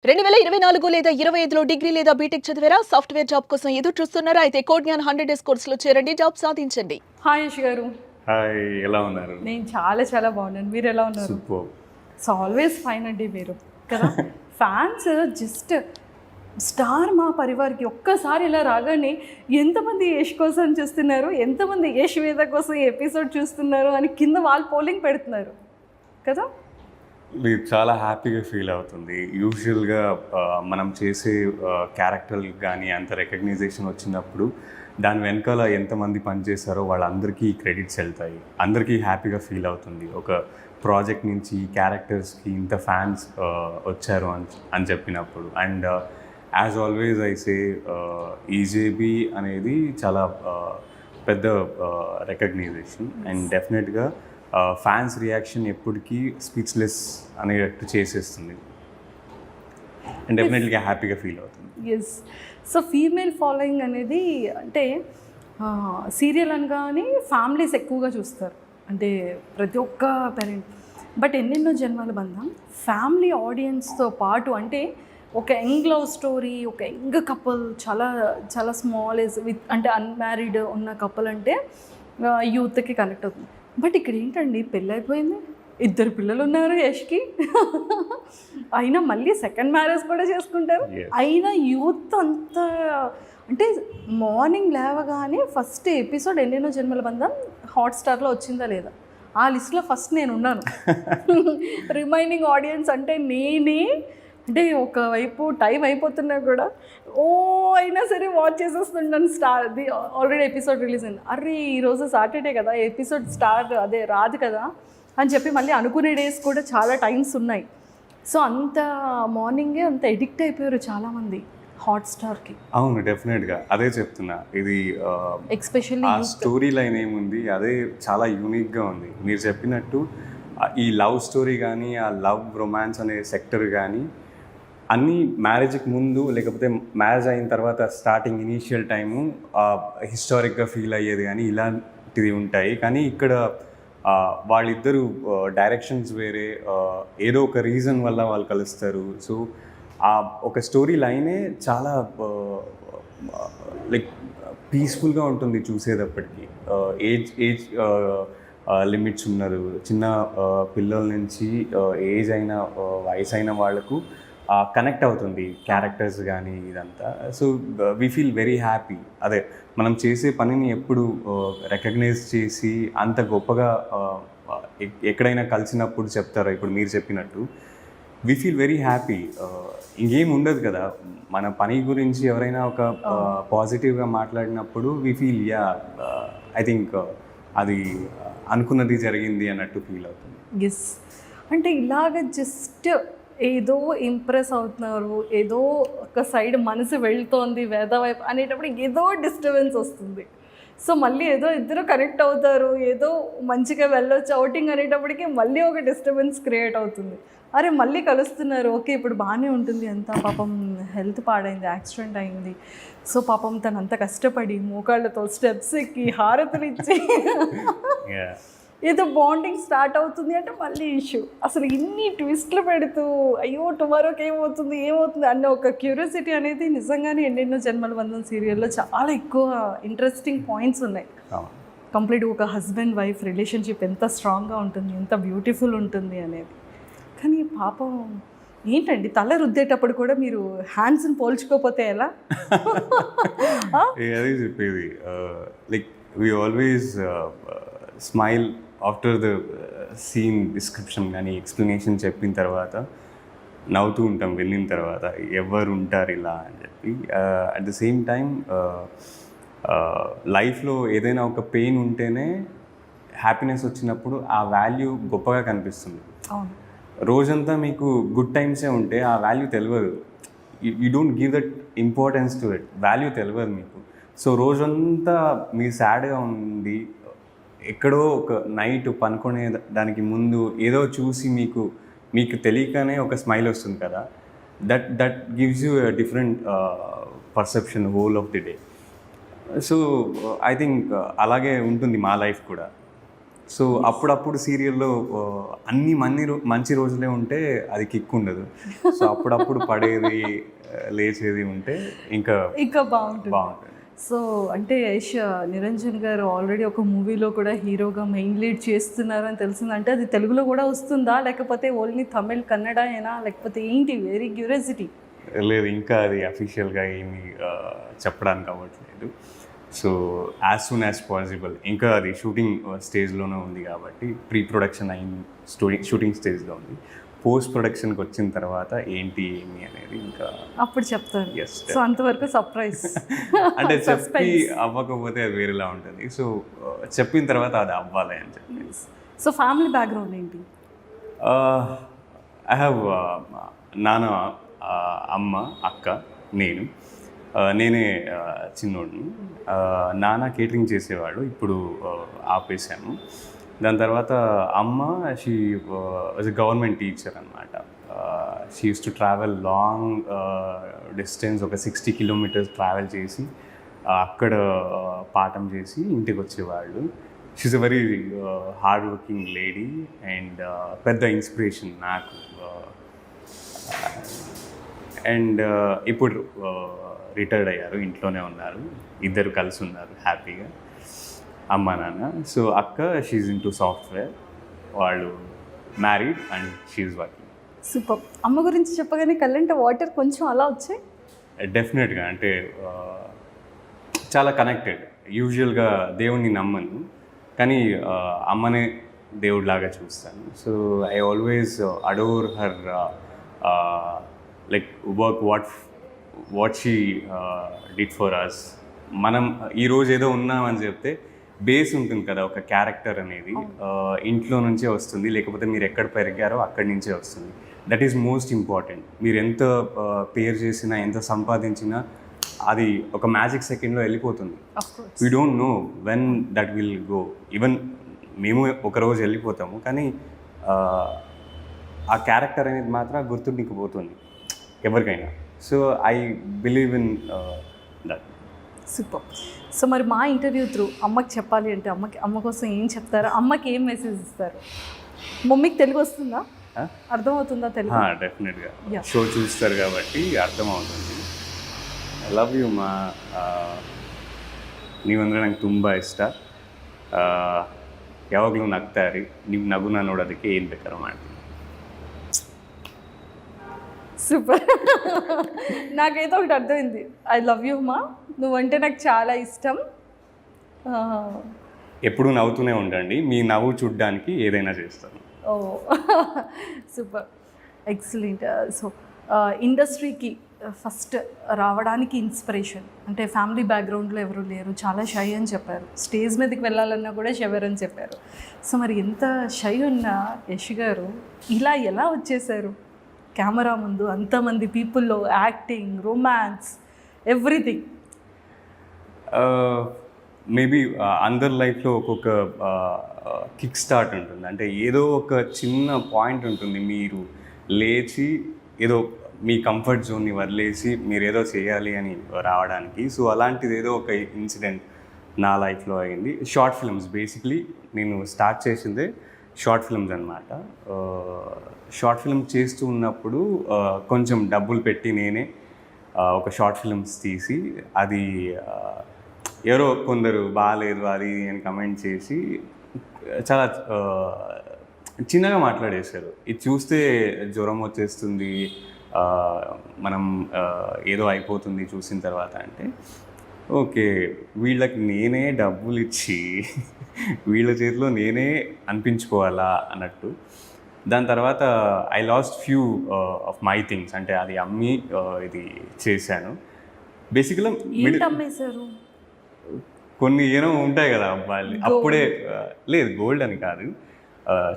2024 లేదా 25లో డిగ్రీ లేదా బీటెక్ చదివారా? సాఫ్ట్వేర్ జాబ్ కోసం ఎదురు చూస్తున్నారా? అయితే కోడ్ జ్ఞాన్ 100 డేస్ కోర్సులో చేరండి, జాబ్ సాధించండి. హాయ్ యష్ గారు. హాయ్, ఎలా ఉన్నారు? నేను చాలా బాగున్నాను. మీరు ఎలా ఉన్నారు? సూపర్. సో ఆల్వేస్ ఫైన్ అండి మీరు కదా. ఫ్యాన్స్ జస్ట్ స్టార్ మా పరివార్కి ఒక్కసారి ఇలా రాగానే ఎంతమంది యష్ కోసం చూస్తున్నారు, ఎంతమంది యష్ వేద కోసం ఎపిసోడ్ చూస్తున్నారు అని కింద వాళ్ళు పోలింగ్ పెడుతున్నారు కదా. మీరు చాలా హ్యాపీగా ఫీల్ అవుతుంది. యూజువల్గా మనం చేసే క్యారెక్టర్కి కానీ అంత రికగ్నైజేషన్ వచ్చినప్పుడు దాని వెనకాల ఎంతమంది పనిచేస్తారో వాళ్ళందరికీ క్రెడిట్స్ వెళ్తాయి, అందరికీ హ్యాపీగా ఫీల్ అవుతుంది. ఒక ప్రాజెక్ట్ నుంచి క్యారెక్టర్స్కి ఇంత ఫ్యాన్స్ వచ్చారు అని చెప్పినప్పుడు. అండ్ యాజ్ ఆల్వేస్ ఐసే ఈజేబీ అనేది చాలా పెద్ద రికగ్నైజేషన్ అండ్ డెఫినెట్గా ఫ్యాన్స్ రియాక్షన్ ఎప్పటికీ స్పీచ్లెస్ అనేటట్టు చేసేస్తుంది అండ్ డెఫినెట్గా హ్యాపీగా ఫీల్ అవుతుంది. ఎస్. సో ఫీమేల్ ఫాలోయింగ్ అనేది అంటే సీరియల్ అనగానే ఫ్యామిలీస్ ఎక్కువగా చూస్తారు, అంటే ప్రతి ఒక్క పేరెంట్. బట్ ఎన్నెన్నో జన్మల బంధం ఫ్యామిలీ ఆడియన్స్తో పాటు, అంటే ఒక యంగ్ లవ్ స్టోరీ, ఒక యంగ్ కపుల్, చాలా స్మాల్ ఏజ్ విత్ అంటే అన్మ్యారీడ్ ఉన్న కపుల్ అంటే యూత్కి కనెక్ట్ అవుతుంది. బట్ ఇక్కడ ఏంటండి, పెళ్ళి అయిపోయింది, 2 పిల్లలు ఉన్నారు యష్కి, అయినా మళ్ళీ సెకండ్ మ్యారేజ్ కూడా చేసుకుంటారు. అయినా యూత్ అంత అంటే మార్నింగ్ లేవగానే ఫస్ట్ ఎపిసోడ్ ఎన్నెన్నో జన్మల బంధం హాట్స్టార్లో వచ్చిందా లేదా, ఆ లిస్ట్లో ఫస్ట్ నేను ఉన్నాను. రిమైనింగ్ ఆడియన్స్ అంటే నేనే, అంటే ఒకవైపు టైం అయిపోతున్నా కూడా అయినా సరే వాచ్ చేసేస్తుంటాను. ది ఆల్రెడీ ఎపిసోడ్ రిలీజ్ అయింది, అరే ఈరోజు సాటర్డే కదా, ఎపిసోడ్ రాదు కదా అని చెప్పి మళ్ళీ అనుకునే డేస్ కూడా చాలా టైమ్స్ ఉన్నాయి. సో అంత మార్నింగే అంత ఎడిక్ట్ అయిపోయారు చాలామంది హాట్స్టార్కి. అవును, డెఫినెట్గా అదే చెప్తున్నా. ఇది ఎస్పెషల్లీ ఆ స్టోరీ లైన్ ఏముంది, అదే చాలా యూనిక్గా ఉంది. మీరు చెప్పినట్టు ఈ లవ్ స్టోరీ కానీ, ఆ లవ్ రొమాన్స్ అనే సెక్టర్ కానీ అన్నీ మ్యారేజ్కి ముందు లేకపోతే మ్యారేజ్ అయిన తర్వాత స్టార్టింగ్ ఇనీషియల్ టైము హిస్టారిక్గా ఫీల్ అయ్యేది కానీ ఇలాంటివి ఉంటాయి. కానీ ఇక్కడ వాళ్ళిద్దరూ డైరెక్షన్స్ వేరే, ఏదో ఒక రీజన్ వల్ల వాళ్ళు కలుస్తారు. సో ఆ ఒక స్టోరీ లైనే చాలా లైక్ పీస్ఫుల్గా ఉంటుంది చూసేటప్పటికి. ఏజ్ లిమిట్స్ ఉన్నారు, చిన్న పిల్లల నుంచి ఏజ్ అయిన వయసు అయిన వాళ్ళకు కనెక్ట్ అవుతుంది క్యారెక్టర్స్ కానీ ఇదంతా. So we feel very happy. అదే మనం చేసే పనిని ఎప్పుడు రికగ్నైజ్ చేసి అంత గొప్పగా ఎక్కడైనా కలిసినప్పుడు చెప్తారో, ఇప్పుడు మీరు చెప్పినట్టు వీ ఫీల్ వెరీ హ్యాపీ. ఇంకేం ఉండదు కదా, మన పని గురించి ఎవరైనా ఒక పాజిటివ్గా మాట్లాడినప్పుడు వీ ఫీల్ ఐ థింక్ అది అనుకున్నది జరిగింది అన్నట్టు ఫీల్ అవుతుంది. ఎస్. అంటే ఇలాగ జస్ట్ ఏదో ఇంప్రెస్ అవుతున్నారు, ఏదో ఒక సైడ్ మనసు వెళ్తోంది వేద వైపు అనేటప్పుడు ఏదో డిస్టర్బెన్స్ వస్తుంది. సో మళ్ళీ ఏదో ఇద్దరు కనెక్ట్ అవుతారు, ఏదో మంచిగా వెళ్ళొచ్చు అవుటింగ్ అనేటప్పటికి మళ్ళీ ఒక డిస్టర్బెన్స్ క్రియేట్ అవుతుంది. అరే మళ్ళీ కలుస్తున్నారు, ఓకే ఇప్పుడు బాగానే ఉంటుంది, అంతా పాపం హెల్త్ పాడైంది, యాక్సిడెంట్ అయింది, సో పాపం తను అంత కష్టపడి మోకాళ్ళతో స్టెప్స్ ఎక్కి హారతులు ఇచ్చి ఏదో బాండింగ్ స్టార్ట్ అవుతుంది అంటే మళ్ళీ ఇష్యూ. అసలు ఇన్ని ట్విస్ట్లు పెడుతూ అయ్యో టుమారోకి ఏమవుతుంది అన్న ఒక క్యూరియాసిటీ అనేది నిజంగానే ఎన్నెన్నో జన్మల బంధం సీరియల్లో చాలా ఎక్కువ ఇంట్రెస్టింగ్ పాయింట్స్ ఉన్నాయి. కంప్లీట్గా ఒక హస్బెండ్ వైఫ్ రిలేషన్షిప్ ఎంత స్ట్రాంగ్గా ఉంటుంది, ఎంత బ్యూటిఫుల్ ఉంటుంది అనేది. కానీ పాపం ఏంటండి, తల రుద్దేటప్పుడు కూడా మీరు హ్యాండ్స్ని పోల్చుకోకపోతే ఎలా? అదే చెప్పేది, like we always smile after the scene description కానీ ఎక్స్ప్లెనేషన్ చెప్పిన తర్వాత నవ్వుతూ ఉంటాం వెళ్ళిన తర్వాత, ఎవరు ఉంటారు ఇలా అని చెప్పి. అట్ ద సేమ్ టైం లైఫ్లో ఏదైనా ఒక పెయిన్ ఉంటేనే హ్యాపీనెస్ వచ్చినప్పుడు ఆ వాల్యూ గొప్పగా కనిపిస్తుంది. రోజంతా మీకు గుడ్ టైమ్సే ఉంటే ఆ వాల్యూ తెలియదు, you don't give that importance to it, value తెలియదు మీకు. సో రోజంతా మీరు సాడ్గా ఉండి ఎక్కడో ఒక నైట్ పనుకునే దానికి ముందు ఏదో చూసి మీకు తెలియకనే ఒక స్మైల్ వస్తుంది కదా, that gives you a different perception whole of the day. So I think అలాగే ఉంటుంది మా లైఫ్ కూడా. సో అప్పుడప్పుడు సీరియల్లో అన్ని మంచి రోజులే ఉంటే అది కిక్ ఉండదు. సో అప్పుడప్పుడు పడేది లేచేది ఉంటే ఇంకా బాగుంటుంది. సో అంటే యష్ నిరంజన్ గారు ఆల్రెడీ ఒక మూవీలో కూడా హీరోగా మెయిన్ లీడ్ చేస్తున్నారని తెలిసింది. అంటే అది తెలుగులో కూడా వస్తుందా, లేకపోతే ఓన్లీ తమిళ్ కన్నడ అయినా, లేకపోతే ఏంటి? Very curiosity. లేదు, ఇంకా అది అఫీషియల్గా ఏమీ చెప్పడానికి అవ్వట్లేదు. So as soon as possible, ఇంకా అది షూటింగ్ స్టేజ్లోనే ఉంది కాబట్టి, ప్రీ ప్రొడక్షన్ అయిన షూటింగ్ స్టేజ్లో ఉంది. పోస్ట్ ప్రొడక్షన్కి వచ్చిన తర్వాత ఏంటి ఏమి అనేది ఇంకా అప్పుడు చెప్తారు. Yes, సో అంతవరకు సర్ప్రైజ్. అంటే చెప్పి అవ్వకపోతే అది వేరేలా ఉంటుంది. సో చెప్పిన తర్వాత అది అవ్వాలి అని చెప్పి. సో ఫ్యామిలీ బ్యాక్గ్రౌండ్ ఏంటి? ఐ హ్యావ్ నాన్న, అమ్మ, అక్క, నేను. నేనే చిన్నోడిని. నాన్న కేటరింగ్ చేసేవాడు, ఇప్పుడు ఆపేసాము. దాని తర్వాత అమ్మ, she was a government teacher అనమాట. She uses to travel long distance, ఒక 60 కిలోమీటర్స్ ట్రావెల్ చేసి అక్కడ పాఠం చేసి ఇంటికి వచ్చేవాళ్ళు. She is a very hard working lady and పెద్ద ఇన్స్పిరేషన్ నాకు. అండ్ ఇప్పుడు రిటైర్డ్ అయ్యారు, ఇంట్లోనే ఉన్నారు, ఇద్దరు కలిసి ఉన్నారు హ్యాపీగా, అమ్మ నాన్న. సో అక్క, షీఈ్ ఇన్ టు సాఫ్ట్వేర్, వాళ్ళు married and she's working. Super. అమ్మ గురించి చెప్పగానే కళ్ళంటే వాటర్ కొంచెం అలా వచ్చాయి. డెఫినెట్గా, అంటే చాలా కనెక్టెడ్. యూజువల్గా దేవుణ్ణి నమ్మను, కానీ అమ్మనే దేవుడిలాగా చూస్తాను. So I always adore her, like work what she did for us. మనం ఈరోజు ఏదో ఉన్నామని చెప్తే బేస్ ఉంటుంది కదా, ఒక క్యారెక్టర్ అనేది ఇంట్లో నుంచే వస్తుంది, లేకపోతే మీరు ఎక్కడ పెరిగారో అక్కడి నుంచే వస్తుంది. That is most important. మీరు ఎంత పేరు చేసినా, ఎంత సంపాదించినా, అది ఒక మ్యాజిక్ సెకండ్లో వెళ్ళిపోతుంది. We don't know when that will go. Even మేము ఒకరోజు వెళ్ళిపోతాము, కానీ ఆ క్యారెక్టర్ అనేది మాత్రం గుర్తుండిపోతుంది ఎవరికైనా. So I believe in that. Super. So మరి మా ఇంటర్వ్యూ త్రూ అమ్మకి చెప్పాలి అంటే అమ్మ కోసం ఏం చెప్తారు? అమ్మకి ఏం మెసేజ్ ఇస్తారు? మమ్మీకి తెలుగు వస్తుందా, అర్థమవుతుందా తెలుగు? డెఫినెట్గా షో చూస్తారు కాబట్టి అర్థమవుతుంది. ಐ ಲವ್ ಯು ಮಾ, ನೀವಂದರೆ ನಂಗೆ ತುಂಬ ಇಷ್ಟ. ಯಾವಾಗಲೂ ನಗ್ತಾ ಇರಿ, ನಿಮ್ಮ ನಗುನ ನೋಡೋದಕ್ಕೆ ಏನು ಬೇಕಾದ್ರೂ ಮಾಡ್ತೀನಿ. సూపర్. నాకైతే ఒకటి అర్థమైంది. ఐ లవ్ యూ మా, నువ్వంటే నాకు చాలా ఇష్టం. ఎప్పుడూ నవ్వుతూనే ఉండండి, మీ నవ్వు చూడ్డానికి ఏదైనా చేస్తాను. ఓ సూపర్, ఎక్సలెంట్. సో ఇండస్ట్రీకి ఫస్ట్ రావడానికి ఇన్స్పిరేషన్ అంటే ఫ్యామిలీ బ్యాక్గ్రౌండ్లో ఎవరు లేరు, చాలా షై అని చెప్పారు, స్టేజ్ మీదకి వెళ్ళాలన్నా కూడా షవర్ అని చెప్పారు. సో మరి ఎంత షై ఉన్న యష్ గారు ఇలా ఎలా వచ్చేసారు కెమెరా ముందు అంతమంది పీపుల్లో? Acting, romance, everything. మేబీ అందరి లైఫ్లో ఒక్కొక్క కిక్ స్టార్ట్ ఉంటుంది. అంటే ఏదో ఒక చిన్న పాయింట్ ఉంటుంది, మీరు లేచి ఏదో మీ కంఫర్ట్ జోన్ని వదిలేసి మీరు ఏదో చేయాలి అని రావడానికి. సో అలాంటిది ఏదో ఒక ఇన్సిడెంట్ నా లైఫ్లో అయింది. షార్ట్ ఫిల్మ్స్, బేసిక్లీ నేను స్టార్ట్ చేసిందే షార్ట్ ఫిల్మ్స్ అనమాట. షార్ట్ ఫిల్మ్ చేస్తూ ఉన్నప్పుడు కొంచెం డబ్బులు పెట్టి నేనే ఒక షార్ట్ ఫిల్మ్స్ తీసి, అది ఎవరో కొందరు బాగాలేదు అది అని కమెంట్ చేసి చాలా చిన్నగా మాట్లాడేశారు. ఇది చూస్తే జ్వరం వచ్చేస్తుంది, మనం ఏదో అయిపోతుంది చూసిన తర్వాత. అంటే ఓకే, వీళ్ళకి నేనే డబ్బులు ఇచ్చి వీళ్ళ చేతిలో నేనే అనిపించుకోవాలా అన్నట్టు. దాని తర్వాత I last few of my things, అంటే అది అమ్మి ఇది చేశాను. బేసిక్గా కొన్ని ఏమో ఉంటాయి కదా అబ్బాయిలు, అప్పుడే లేదు గోల్డ్ అని కాదు,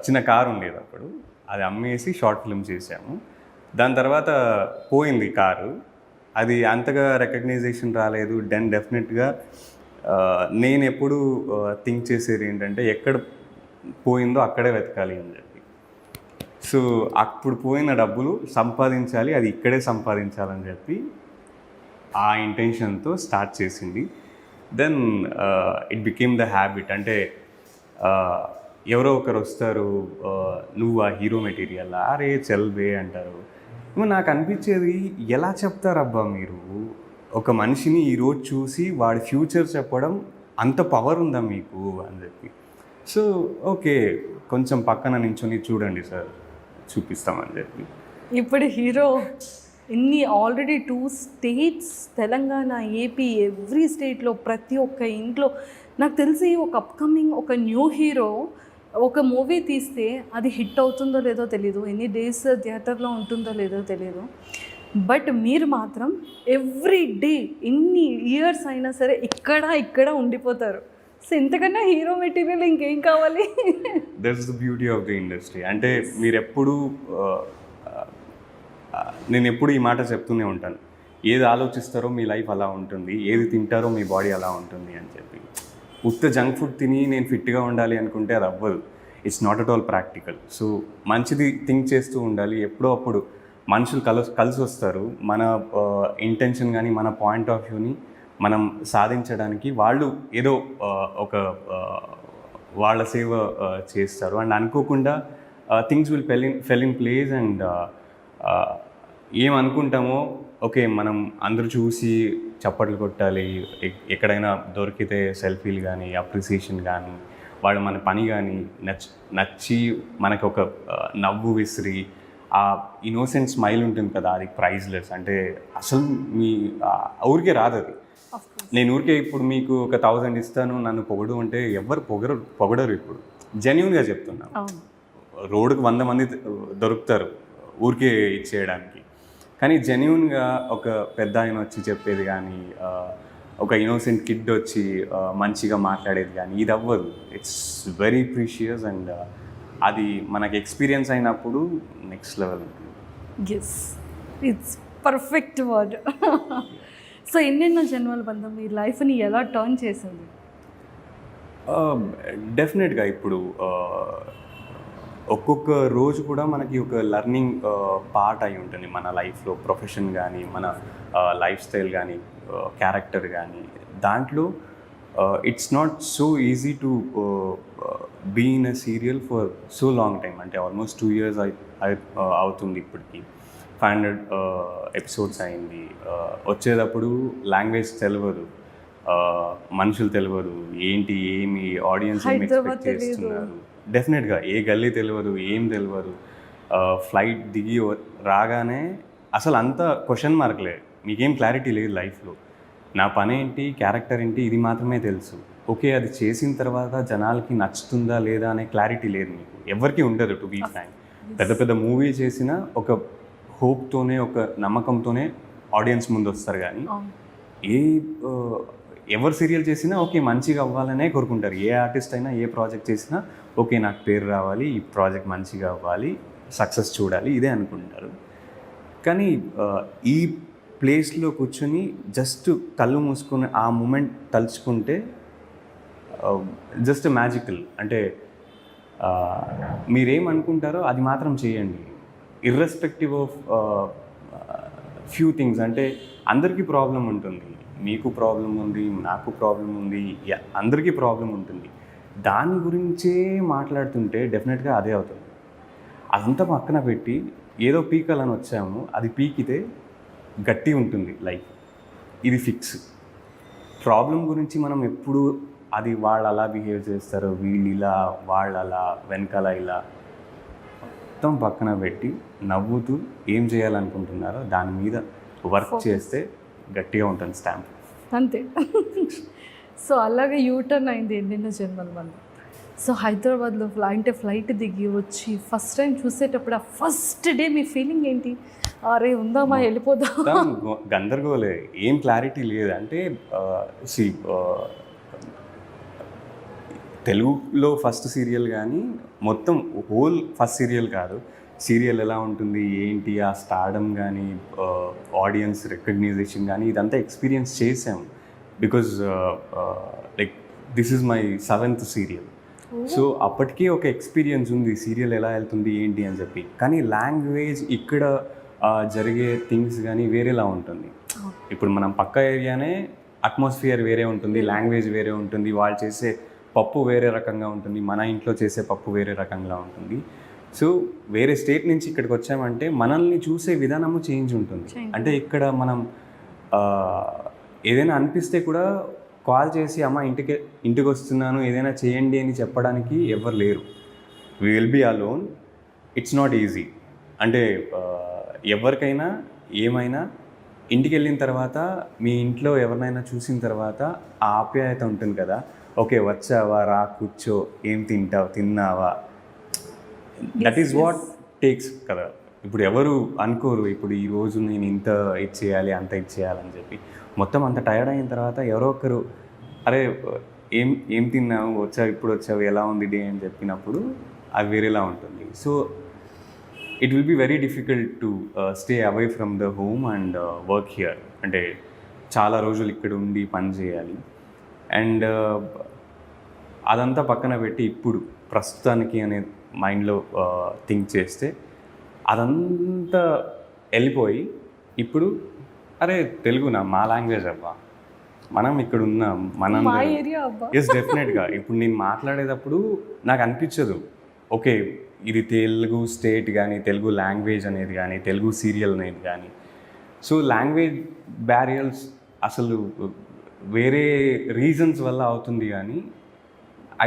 చిన్న కారు ఉండేది అప్పుడు, అది అమ్మేసి షార్ట్ ఫిల్మ్ చేశాము. దాని తర్వాత పోయింది కారు, అది అంతగా రికగ్నైజేషన్ రాలేదు. డెఫినెట్గా నేను ఎప్పుడు థింక్ చేసేది ఏంటంటే ఎక్కడ పోయిందో అక్కడే వెతకాలి అని చెప్పి. సో అప్పుడు పోయిన డబ్బులు సంపాదించాలి, అది ఇక్కడే సంపాదించాలని చెప్పి ఆ ఇంటెన్షన్తో స్టార్ట్ చేసింది. Then it became the habit. అంటే ఎవరో ఒకరు వస్తారు, నువ్వు ఆ హీరో మెటీరియల్ అరే చల్వే అంటారు. నాకు అనిపించేది ఎలా చెప్తారబ్బా మీరు ఒక మనిషిని ఈరోజు చూసి వాడి ఫ్యూచర్ చెప్పడం అంత పవర్ ఉందా మీకు అని చెప్పి. సో ఓకే, కొంచెం పక్కన నించొని చూడండి సార్, చూపిస్తామని చెప్పి. ఇప్పుడు hero already 2 states, Telangana, AP, every స్టేట్లో ప్రతి ఒక్క ఇంట్లో నాకు తెలిసి ఒక అప్కమింగ్ ఒక న్యూ హీరో ఒక మూవీ తీస్తే అది హిట్ అవుతుందో లేదో తెలియదు, ఎన్ని డేస్ థియేటర్లో ఉంటుందో లేదో తెలియదు. బట్ మీరు మాత్రం ఎవ్రీ డే ఎన్ని ఇయర్స్ అయినా సరే ఇక్కడ ఉండిపోతారు. సో ఇంతకన్నా హీరో మెటీరియల్ ఇంకేం కావాలి? That's the beauty of the industry. అంటే మీరు ఎప్పుడు నేను ఎప్పుడు ఈ మాట చెప్తూనే ఉంటాను, ఏది ఆలోచిస్తారో మీ లైఫ్ అలా ఉంటుంది, ఏది తింటారో మీ బాడీ అలా ఉంటుంది అని చెప్పి. ఉత్త జంక్ ఫుడ్ తిని నేను ఫిట్గా ఉండాలి అనుకుంటే అది అవ్వదు. It's not at all practical. So మంచిది థింక్ చేస్తూ ఉండాలి. ఎప్పుడో అప్పుడు మనుషులు కలిసి వస్తారు. మన ఇంటెన్షన్ కానీ మన పాయింట్ ఆఫ్ వ్యూని మనం సాధించడానికి వాళ్ళు ఏదో ఒక వాళ్ళ సేవ చేస్తారు. అండ్ అనుకోకుండా things will fell in place. And ఏమనుకుంటామో ఓకే మనం అందరూ చూసి చప్పట్లు కొట్టాలి, ఎక్కడైనా దొరికితే సెల్ఫీలు కానీ అప్రిసియేషన్ కానీ వాళ్ళు మన పని కానీ నచ్చి మనకు ఒక నవ్వు విసిరి ఆ ఇన్నోసెంట్ స్మైల్ ఉంటుంది కదా, అది ప్రైజ్లెస్. అంటే అసలు మీ ఊరికే రాదు అది. నేను ఊరికే ఇప్పుడు మీకు ఒక 1000 ఇస్తాను నన్ను పొగడు అంటే ఎవ్వరు పొగడరు. ఇప్పుడు జెన్యూన్గా చెప్తున్నాను. రోడ్డుకు 100 మంది దొరుకుతారు ఊరికే ఇచ్చేయడానికి, కానీ జెన్యూన్గా ఒక పెద్ద ఆయన వచ్చి చెప్పేది కానీ ఒక ఇన్నోసెంట్ కిడ్ వచ్చి మంచిగా మాట్లాడేది కానీ ఇది అవ్వదు. It's very precious. అండ్ అది మనకి ఎక్స్పీరియన్స్ అయినప్పుడు నెక్స్ట్ లెవెల్ ఉంటుంది. Yes, it's perfect word. So ఎన్నెన్నో జన్మల బంధం మీ లైఫ్ని ఎలా టర్న్ చేసింది? డెఫినెట్గా ఇప్పుడు ఒక్కొక్క రోజు కూడా మనకి ఒక లెర్నింగ్ పార్ట్ అయి ఉంటుంది మన లైఫ్లో. ప్రొఫెషన్ కానీ మన లైఫ్ స్టైల్ కానీ క్యారెక్టర్ కానీ దాంట్లో it's not so easy to be in a serial for so long time. అంటే ఆల్మోస్ట్ 2 years అవుతుంది ఇప్పటికి. 500 episodes అయింది. వచ్చేటప్పుడు లాంగ్వేజ్ తెలియదు, మనుషులు తెలియదు, ఏమి ఆడియన్స్ ఏమి ఎక్స్పెక్ట్ చేస్తున్నారు. డెఫినెట్గా ఏ గల్లీ తెలియదు, ఏం తెలియదు. ఫ్లైట్ దిగి రాగానే అసలు అంతా క్వశ్చన్ మార్క్లే, మీకేం క్లారిటీ లేదు లైఫ్లో. నా పని ఏంటి, క్యారెక్టర్ ఏంటి, ఇది మాత్రమే తెలుసు. ఓకే, అది చేసిన తర్వాత జనాలకి నచ్చుతుందా లేదా అనే క్లారిటీ లేదు మీకు, ఎవరికి ఉండదు. టు బీ ఫ్రాంక్, పెద్ద మూవీ చేసిన ఒక హోప్తోనే ఒక నమ్మకంతోనే ఆడియన్స్ ముందు వస్తారు. కానీ ఎవరు సీరియల్ చేసినా ఓకే మంచిగా అవ్వాలనే కోరుకుంటారు. ఏ ఆర్టిస్ట్ అయినా ఏ ప్రాజెక్ట్ చేసినా ఓకే నాకు పేరు రావాలి, ఈ ప్రాజెక్ట్ మంచిగా అవ్వాలి, సక్సెస్ చూడాలి, ఇదే అనుకుంటారు. కానీ ఈ ప్లేస్లో కూర్చొని జస్ట్ కళ్ళు మూసుకొని ఆ మూమెంట్ తలుచుకుంటే జస్ట్ మ్యాజికల్. అంటే మీరేమనుకుంటారో అది మాత్రం చేయండి, ఇర్రెస్పెక్టివ్ ఆఫ్ ఫ్యూ థింగ్స్. అంటే అందరికీ ప్రాబ్లం ఉంటుంది, మీకు ప్రాబ్లం ఉంది, నాకు ప్రాబ్లం ఉంది, అందరికీ ప్రాబ్లం ఉంటుంది. దాని గురించే మాట్లాడుతుంటే డెఫినెట్గా అదే అవుతుంది. అదంతా పక్కన పెట్టి ఏదో పీకాలని వచ్చాము, అది పీకితే గట్టి ఉంటుంది లైఫ్, ఇది ఫిక్స్. ప్రాబ్లం గురించి మనం ఎప్పుడు అది వాళ్ళు అలా బిహేవ్ చేస్తారు, వీళ్ళు ఇలా, వాళ్ళు అలా, వెనకాల ఇలా, మొత్తం పక్కన పెట్టి నవ్వుతూ ఏం చేయాలనుకుంటున్నారో దాని మీద వర్క్ చేస్తే గట్టిగా ఉంటుంది స్టాంప్. అంతే. సో అలాగే యూటర్న్ అయింది ఎన్నెన్నో జన్మల బంధం. సో హైదరాబాద్లో ఫ్లైట్ దిగి వచ్చి ఫస్ట్ టైం చూసేటప్పుడు ఆ ఫస్ట్ డే మీ ఫీలింగ్ ఏంటి? అరే ఉందామా వెళ్ళిపోదాం? గందరగోలే, ఏం క్లారిటీ లేదు. అంటే తెలుగులో ఫస్ట్ సీరియల్ కానీ మొత్తం హోల్ ఫస్ట్ సీరియల్ కాదు, సీరియల్ ఎలా ఉంటుంది ఏంటి, ఆ స్టార్డమ్ కానీ ఆడియన్స్ రికగ్నైజేషన్ కానీ ఇదంతా ఎక్స్పీరియన్స్ చేసాము. Because like this is my 7th serial. So అప్పటికీ ఒక ఎక్స్పీరియన్స్ ఉంది సీరియల్ ఎలా వెళ్తుంది ఏంటి అని చెప్పి. కానీ లాంగ్వేజ్ ఇక్కడ జరిగే థింగ్స్ కానీ వేరేలా ఉంటుంది. ఇప్పుడు మనం పక్క ఏరియానే అట్మాస్ఫియర్ వేరే ఉంటుంది, లాంగ్వేజ్ వేరే ఉంటుంది, వాళ్ళు చేసే పప్పు వేరే రకంగా ఉంటుంది, మన ఇంట్లో చేసే పప్పు వేరే రకంగా ఉంటుంది. సో వేరే స్టేట్ నుంచి ఇక్కడికి వచ్చామంటే మనల్ని చూసే విధానము చేంజ్ ఉంటుంది. అంటే ఇక్కడ మనం ఏదైనా అనిపిస్తే కూడా కాల్ చేసి అమ్మ ఇంటికి వస్తున్నాను ఏదైనా చేయండి అని చెప్పడానికి ఎవరు లేరు. We will be alone. It's not easy. అంటే ఎవరికైనా ఏమైనా ఇంటికి వెళ్ళిన తర్వాత మీ ఇంట్లో ఎవరినైనా చూసిన తర్వాత ఆ ఆప్యాయత ఉంటుంది కదా, ఓకే వచ్చావా, రా కూర్చో, ఏం తింటావు, తిన్నావా, దట్ ఈస్ వాట్ టేక్స్ కదా. ఇప్పుడు ఎవరు అనుకోరు ఇప్పుడు ఈరోజు నేను ఇంత ఇది చేయాలి అంత ఇది చేయాలని చెప్పి. మొత్తం అంత టైర్డ్ అయిన తర్వాత ఎవరో ఒకరు అరే ఏం తిన్నావు, వచ్చావు, ఇప్పుడు వచ్చావు, ఎలా ఉంది డే అని చెప్పినప్పుడు అది వేరేలా ఉంటుంది. So it will be very difficult to stay away from the home and work here. అంటే చాలా రోజులు ఇక్కడ ఉండి పని చేయాలి. అండ్ అదంతా పక్కన పెట్టి ఇప్పుడు ప్రస్తుతానికి అనే మైండ్లో థింక్ చేస్తే అదంతా వెళ్ళిపోయి ఇప్పుడు అరే తెలుగునా మా లాంగ్వేజ్ అవ్వా, మనం ఇక్కడ ఉన్నాం, మనం ఎస్ డెఫినెట్గా. ఇప్పుడు నేను మాట్లాడేటప్పుడు నాకు అనిపించదు ఓకే ఇది తెలుగు స్టేట్ కానీ తెలుగు లాంగ్వేజ్ అనేది కానీ తెలుగు సీరియల్ అనేది కానీ. సో లాంగ్వేజ్ బ్యారియర్స్ అసలు వేరే రీజన్స్ వల్ల అవుతుంది కానీ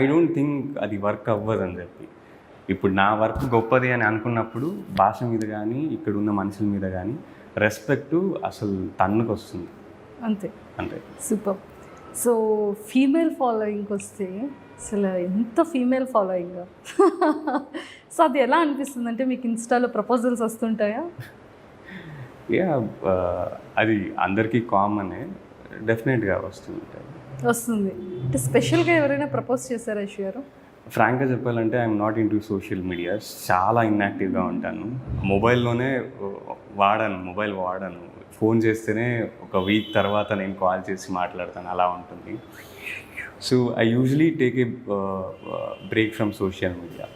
ఐ డోంట్ థింక్ అది వర్క్ అవ్వదని చెప్పి. ఇప్పుడు నా వర్క్ గొప్పది అని అనుకున్నప్పుడు భాష మీద కానీ ఇక్కడ ఉన్న మనుషుల మీద కానీ రెస్పెక్టు అసలు తన్నుకు వస్తుంది. అంతే అంతే. సూపర్. సో ఫీమేల్ ఫాలోయింగ్కి వస్తే అసలు ఎంత ఫీమేల్ ఫాలోయింగ్. సో అది ఎలా అనిపిస్తుంది అంటే మీకు ఇన్స్టాలో ప్రపోజల్స్ వస్తుంటాయా? యా అది అందరికీ కామనే, డెఫినెట్గా వస్తుంటాయి. వస్తుంది అంటే స్పెషల్గా ఎవరైనా ప్రపోజ్ చేశారా యశ్ గారు? ఫ్రాంక్గా చెప్పాలంటే I'm not in to social medias. చాలా ఇన్యాక్టివ్గా ఉంటాను. మొబైల్లోనే మొబైల్ వాడను. ఫోన్ చేస్తేనే ఒక వీక్ తర్వాత నేను కాల్ చేసి మాట్లాడతాను, అలా ఉంటుంది. So I usually take a break from social media.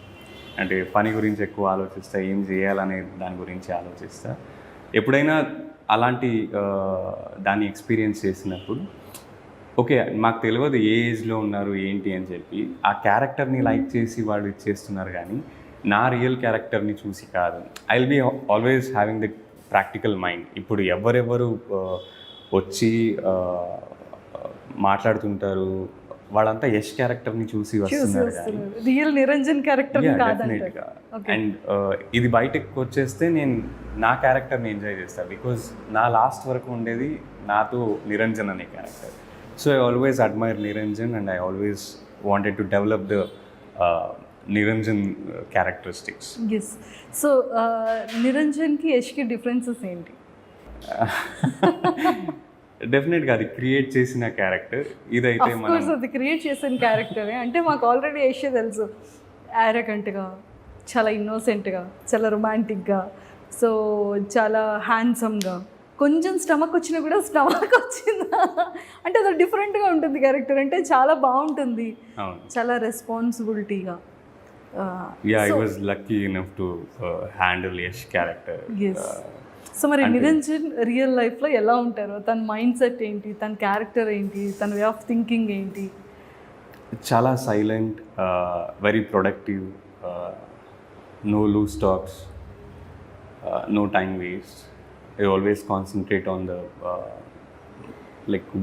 అంటే పని గురించి ఎక్కువ ఆలోచిస్తా, ఏం చేయాలనే దాని గురించి ఆలోచిస్తా. ఎప్పుడైనా అలాంటి దాన్ని ఎక్స్పీరియన్స్ చేసినప్పుడు ఓకే మాకు తెలియదు ఏ ఏజ్లో ఉన్నారు ఏంటి అని చెప్పి ఆ క్యారెక్టర్ని లైక్ చేసి వాళ్ళు ఇచ్చేస్తున్నారు కానీ నా రియల్ క్యారెక్టర్ని చూసి కాదు. I will be always having the practical mind. ఇప్పుడు ఎవరెవరు వచ్చి మాట్లాడుతుంటారు వాళ్ళంతా యష్ క్యారెక్టర్ని చూసి వస్తున్నారు కానీ రియల్ నిరంజన్ క్యారెక్టర్ డెఫినెట్గా. అండ్ ఇది బయటకు వచ్చేస్తే నేను నా క్యారెక్టర్ని ఎంజాయ్ చేస్తాను. బికాజ్ నా లాస్ట్ వరకు ఉండేది నాతో నిరంజన్ అనే character. So I always admire Niranjan and I always wanted to develop the Niranjan characteristics. Yes. So నిరంజన్కి యష్కి డిఫరెన్సెస్ ఏంటి? డెఫినెట్గా అది క్రియేట్ చేసిన క్యారెక్టర్. ఇదైతే మనం అది క్రియేట్ చేసిన క్యారెక్టరే అంటే మాకు ఆల్రెడీ యష్ తెలుసు, యారగెంట్గా, చాలా ఇన్నోసెంట్గా, చాలా రొమాంటిక్గా, సో చాలా హ్యాండ్సమ్గా. కొంచెం స్టమక్ వచ్చినా కూడా స్టమక్ వచ్చిందా అంటే అది డిఫరెంట్గా ఉంటుంది క్యారెక్టర్. అంటే చాలా బాగుంటుంది, చాలా రెస్పాన్సిబిలిటీగా. I was lucky enough to handle Yash character. So మరి నిరంజన్ రియల్ లైఫ్లో ఎలా ఉంటారు? తన మైండ్ సెట్ ఏంటి, తన క్యారెక్టర్ ఏంటి, తన వే ఆఫ్ థింకింగ్ ఏంటి? చాలా silent, very productive, no loose talks, no time waste. I always concentrate on the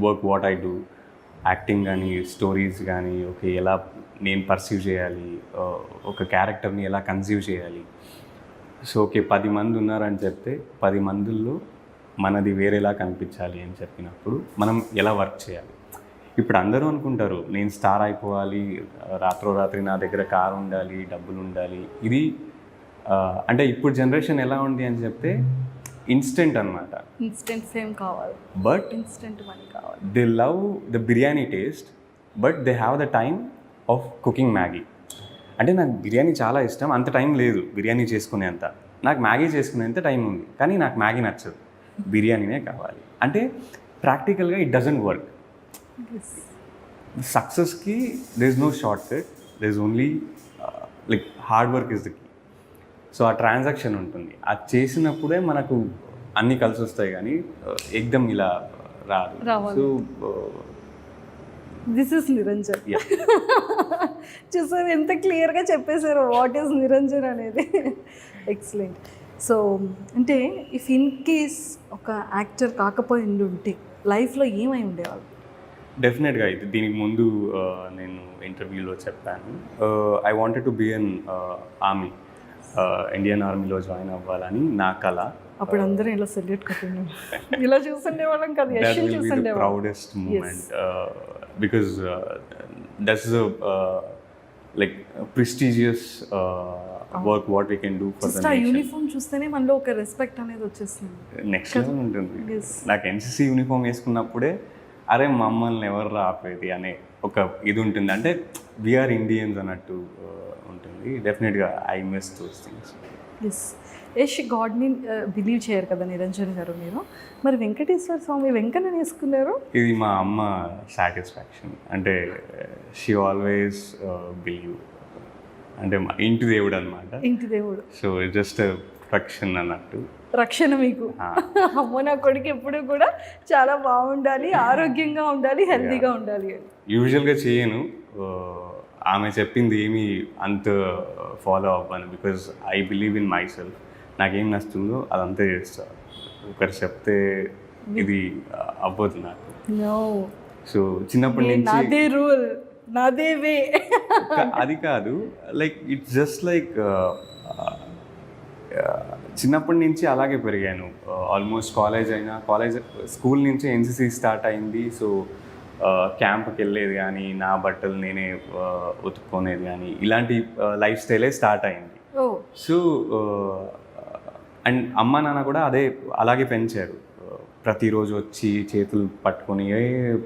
work what I do, acting కానీ స్టోరీస్ కానీ ఓకే ఎలా నేను పర్సీవ్ చేయాలి, ఒక క్యారెక్టర్ని ఎలా కన్సీవ్ చేయాలి. సో ఓకే 10 మంది ఉన్నారని చెప్తే 10 మందిల్లో మనది వేరేలా కనిపించాలి అని చెప్పినప్పుడు మనం ఎలా వర్క్ చేయాలి. ఇప్పుడు అందరూ అనుకుంటారు నేను స్టార్ అయిపోవాలి, రాత్రి నా దగ్గర కారు ఉండాలి, డబ్బులు ఉండాలి. ఇది అంటే ఇప్పుడు జనరేషన్ ఎలా ఉంది అని చెప్తే ఇన్స్టెంట్ అనమాట. ఇన్స్టెంట్ ఫేమ్ కావాలి, బట్ ఇన్స్టెంట్ మనీ కావాలి. They love the biryani taste but they have the time of cooking Maggi. అంటే నాకు బిర్యానీ చాలా ఇష్టం, అంత టైం లేదు బిర్యానీ చేసుకునేంత. నాకు మ్యాగీ చేసుకునేంత టైం ఉంది కానీ నాకు మ్యాగీ నచ్చదు, బిర్యానీనే కావాలి. అంటే ప్రాక్టికల్గా ఇట్ డజంట్ వర్క్. సక్సెస్కి there is no short cut, there is only hard work is the key. So ఆ ట్రాన్సాక్షన్ ఉంటుంది, అది చేసినప్పుడే మనకు అన్నీ కలిసి వస్తాయి కానీ ఎగ్దమ్ ఇలా రాదు. So this is Niranjan. Yeah. చూసారు ఎంత క్లియర్గా చెప్పేశారు వాట్ ఈస్ నిరంజన్ అనేది. ఎక్సలెంట్. సో అంటే ఇఫ్ ఇన్ కేస్ ఒక యాక్టర్ కాకపోయి ఉంటే లైఫ్లో ఏమై ఉండేవాళ్ళు? డెఫినెట్గా ఇది దీనికి ముందు నేను ఇంటర్వ్యూలో చెప్పాను. I wanted to be an army, Indian ఆర్మీలో జాయిన్ అవ్వాలని నా కళ. అప్పుడు అందరూ ఇలా సెల్యూట్ కొట్టిండు, ఇలా చూస్తుండే వాళ్ళం కదా, That యశ్ని will be the చూస్తుండే వాళ్ళం. proudest moment because that's the like prestigious work what we can do for the just ఆ nation. యూనిఫామ్ చూస్తేనే మనలో ఒక రెస్పెక్ట్ అనేది వచ్చేస్తుంది. నెక్స్ట్ లెవెల్ ఉంటుంది. Yes. నాకు ఎన్సీసీ యూనిఫామ్ వేసుకున్నప్పుడే అరే మమ్మల్ని ఎవరు ఆపేది అనే ఒక ఇది ఉంటుంది. అంటే వీఆర్ ఇండియన్స్ అన్నట్టు ఉంటుంది. డెఫినెట్గా I miss those things. Yes. Yash గాడ్ని బిలీవ్ చేయరు కదా నిరంజన్ గారు మీరు, మరి వెంకటేశ్వర స్వామి వెంకన్న వేసుకున్నారు. ఇది మా అమ్మ సాటిస్ఫాక్షన్. అంటే షీ ఆల్వేస్ బిలీవ్, అంటే మా ఇంటి దేవుడు అనమాట. ఇంటి దేవుడు. సో జస్ట్ ప్రొటెక్షన్ అన్నట్టు. రక్షణ మీకు. అమ్మో నా కొడుకు ఎప్పుడు కూడా చాలా బాగుండాలి, ఆరోగ్యంగా ఉండాలి, హెల్తీగా ఉండాలి అని. యూజువల్గా చేయను, ఆమె చెప్పింది ఏమి అంత ఫాలో అవ్వను. Because I believe in my self. నాకేం నచ్చుతుందో అదంతా చేస్తా. ఒకరు చెప్తే ఇది అవ్వదు నాకు. నో, సో చిన్నప్పటి నుంచి నాదే రూల్, నాదే వే. అది కాదు, లైక్ ఇట్స్ జస్ట్ లైక్ చిన్నప్పటి నుంచి అలాగే పెరిగాను. ఆల్మోస్ట్ స్కూల్ నుంచి ఎన్సీసీ స్టార్ట్ అయింది. సో క్యాంప్కి వెళ్ళేది కానీ, నా బట్టలు నేనే ఉతుక్కునేది కానీ, ఇలాంటి లైఫ్ స్టైలే స్టార్ట్ అయింది. ఓ, సో అండ్ అమ్మ నాన్న కూడా అలాగే పెంచారు. ప్రతిరోజు వచ్చి చేతులు పట్టుకొని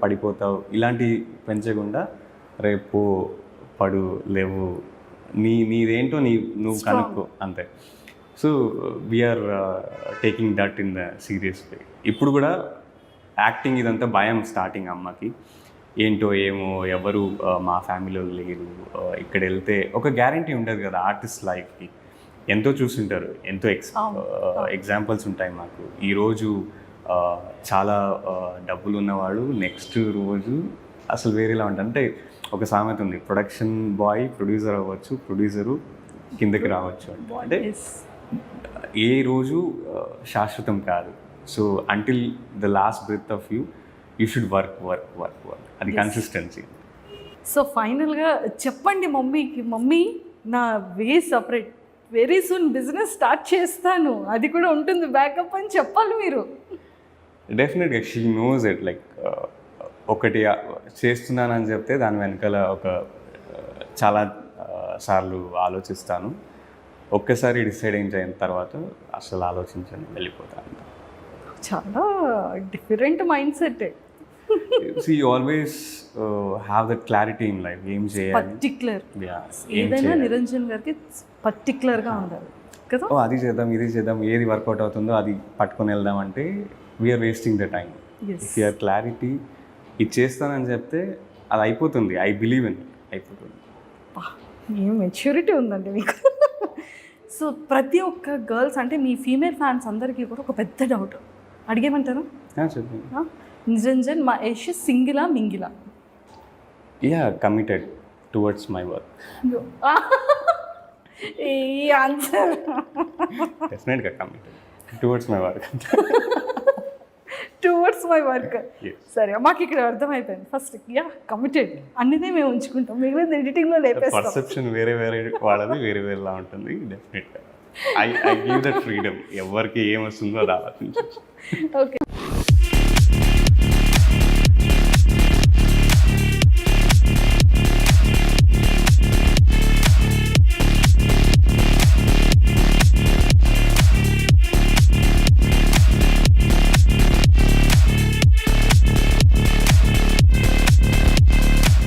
పడిపోతావు ఇలాంటి పెంచకుండా రేపు పడు లేవు, నీదేంటో నువ్వు కనుక్కో అంతే. So we're taking that in the serious way. ఇప్పుడు కూడా యాక్టింగ్ ఇదంతా భయం స్టార్టింగ్ అమ్మకి. ఏంటో ఏమో ఎవరు మా ఫ్యామిలీలో లేరు, ఇక్కడ వెళ్తే ఒక గ్యారంటీ ఉండదు కదా ఆర్టిస్ట్ లైఫ్కి. ఎంతో చూస్తుంటారు, ఎంతో ఎగ్జాంపుల్స్ ఉంటాయి మాకు. ఈరోజు చాలా డబ్బులు ఉన్నవాడు నెక్స్ట్ రోజు అసలు వేరేలా ఉంటుంది. అంటే ఒక సామెత ఉంది, ప్రొడక్షన్ బాయ్ ప్రొడ్యూసర్ అవ్వచ్చు, ప్రొడ్యూసరు కిందకి రావచ్చు అంటే ఏ రోజు శాశ్వతం కాదు. So until the last breath of you should work work work work. అది కన్సిస్టెన్సీ. సో ఫైనల్గా చెప్పండి మమ్మీకి, మమ్మీ నా way separate, very soon business start చేస్తాను, అది కూడా ఉంటుంది బ్యాకప్ అని చెప్పాలి మీరు. డెఫినెట్గా షీ నోస్ ఇట్. లైక్ ఒకటి చేస్తున్నానని చెప్తే దాని వెనకాల చాలా సార్లు ఆలోచిస్తాను. ఒక్కసారి డిసైడ్ అయిన తర్వాత అసలు ఆలోచించండి, వెళ్ళిపోతాను. చాలా different mind set. See, you always have that clarity in life. ఏం చేయాలి, పర్టిక్యులర్. ఏం ఏదైనా చేయాలి. నిరంజన్ గారికి పర్టిక్యులర్గా ఉండాలి కదా. అది చేద్దాం, ఇది చేద్దాం, ఏది వర్కౌట్ అవుతుందో అది పట్టుకొని వెళ్దాం అంటే we're wasting the time. Yes. If your clarity, ఇది చేస్తానని చెప్తే అది అయిపోతుంది. ఐ బిలీవ్ ఇన్ అయిపోతుంది. ఏం మెచ్యూరిటీ ఉందండి మీకు. సో ప్రతి ఒక్క గర్ల్స్ అంటే మీ ఫీమేల్ ఫ్యాన్స్ అందరికీ కూడా ఒక పెద్ద డౌట్ అడిగేమంటారు, చెప్పండి. నిరంజన్ మా యష్ సింగిలా మింగిలా? Yeah, committed towards my work. ఈ ఆన్సర్ డెఫినెట్గా committed towards my work. Towards my work. Yes. సరే, మాకు ఇక్కడ అర్థమైపోయింది. ఫస్ట్ యా కమిటెడ్ అన్నదే మేము ఉంచుకుంటాం, మిగిలిన ఎడిటింగ్లో లేపేస్తాం. పర్సెప్షన్ వేరే వాళ్ళది వేరేలా ఉంటుంది. డెఫినెట్గా ఐ గివ్ దట్ ఫ్రీడమ్. ఎవరికి ఏమొస్తుందో అది ఆలోచించచ్చు. ఓకే.